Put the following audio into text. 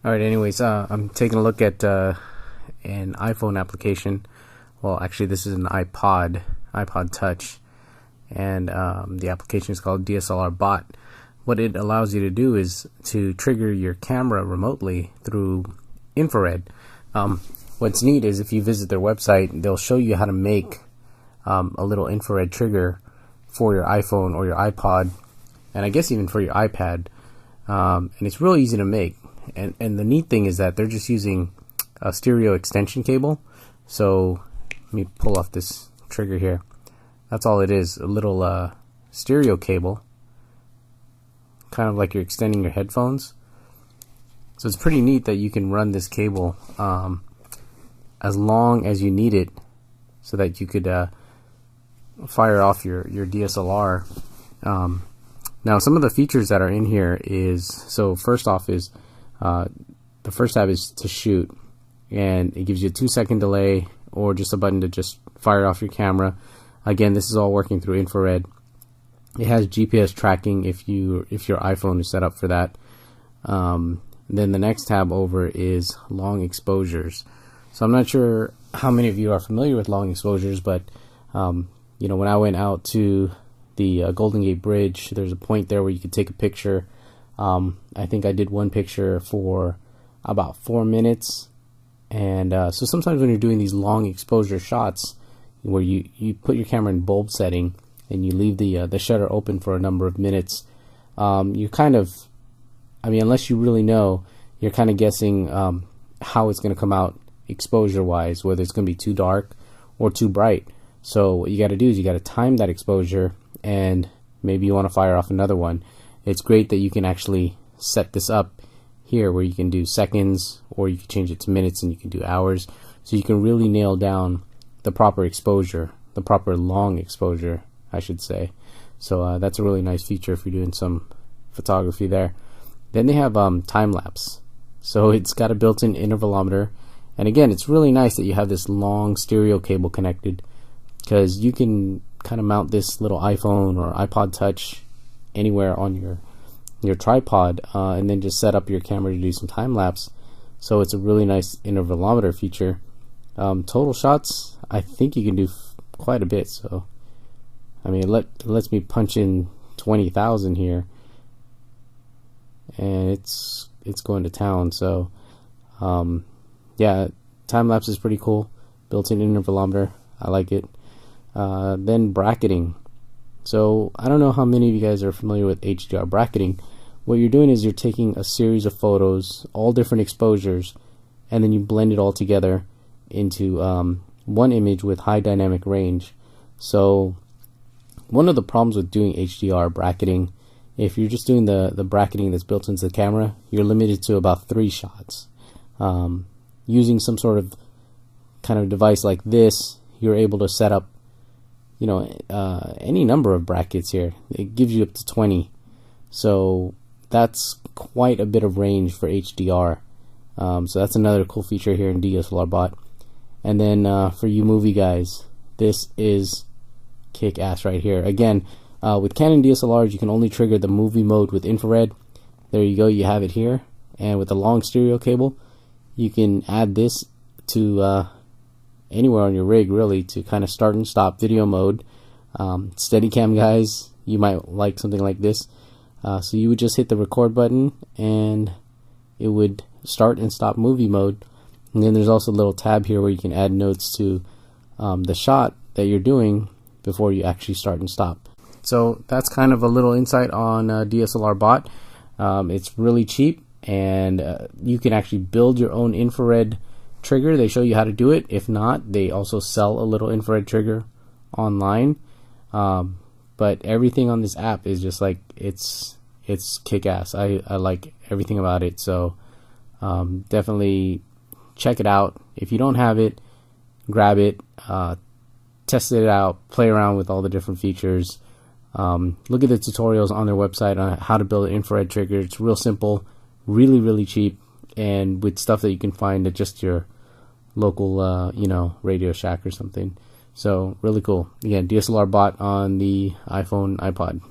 Alright, anyways, I'm taking a look at an iPhone application. Well, actually, this is an iPod Touch, and the application is called DSLR.Bot. What it allows you to do is to trigger your camera remotely through infrared. What's neat is if you visit their website, they'll show you how to make a little infrared trigger for your iPhone or your iPod, and I guess even for your iPad. And it's really easy to make. And the neat thing is that they're just using a stereo extension cable. So let me pull off this trigger here. That's all it is, a little stereo cable, kind of like you're extending your headphones. So it's pretty neat that you can run this cable as long as you need it, so that you could fire off your DSLR. Now, some of the features that are in here is, so first off is the first tab is to shoot, and it gives you a 2-second delay or just a button to just fire off your camera. Again, this is all working through infrared. It has GPS tracking if your iPhone is set up for that. Then the next tab over is long exposures. So I'm not sure how many of you are familiar with long exposures, but you know, when I went out to the Golden Gate Bridge, there's a point there where you could take a picture. I think I did one picture for about 4 minutes, and so sometimes when you're doing these long exposure shots where you put your camera in bulb setting and you leave the shutter open for a number of minutes, you kind of, I mean, unless you really know, you're kind of guessing how it's going to come out exposure wise, whether it's going to be too dark or too bright. So what you got to do is you got to time that exposure, and maybe you want to fire off another one. It's great that you can actually set this up here where you can do seconds, or you can change it to minutes, and you can do hours. So you can really nail down the proper exposure, the proper long exposure, I should say. So that's a really nice feature if you're doing some photography there. Then they have time lapse. So it's got a built-in intervalometer, and again, it's really nice that you have this long stereo cable connected, because you can kind of mount this little iPhone or iPod Touch anywhere on your tripod, and then just set up your camera to do some time lapse. So it's a really nice intervalometer feature. Total shots, I think you can do quite a bit. So I mean, it lets me punch in 20,000 here, and it's going to town. So yeah, time lapse is pretty cool. Built-in intervalometer, I like it. Then bracketing. So I don't know how many of you guys are familiar with HDR bracketing. What you're doing is you're taking a series of photos, all different exposures, and then you blend it all together into one image with high dynamic range. So one of the problems with doing HDR bracketing, if you're just doing the bracketing that's built into the camera, you're limited to about 3 shots. Using some sort of kind of device like this, you're able to set up, you know, any number of brackets here. It gives you up to 20. So that's quite a bit of range for HDR. So that's another cool feature here in DSLR.Bot. And then for you movie guys, this is kick-ass right here. Again, with Canon DSLRs, you can only trigger the movie mode with infrared. There you go, you have it here. And with the long stereo cable, you can add this to anywhere on your rig, really, to kind of start and stop video mode. Steadicam guys, you might like something like this. So you would just hit the record button, and it would start and stop movie mode. And then there's also a little tab here where you can add notes to the shot that you're doing before you actually start and stop. So that's kind of a little insight on DSLR.Bot. It's really cheap, and you can actually build your own infrared trigger. They show you how to do it. If not, they also sell a little infrared trigger online. But everything on this app is just like, it's kick-ass. I like everything about it. So definitely check it out. If you don't have it, grab it, test it out, play around with all the different features. Look at the tutorials on their website on how to build an infrared trigger. It's real simple, really cheap, and with stuff that you can find at just your local you know, Radio Shack or something. So really cool. Again, DSLR.Bot on the iPhone, iPod.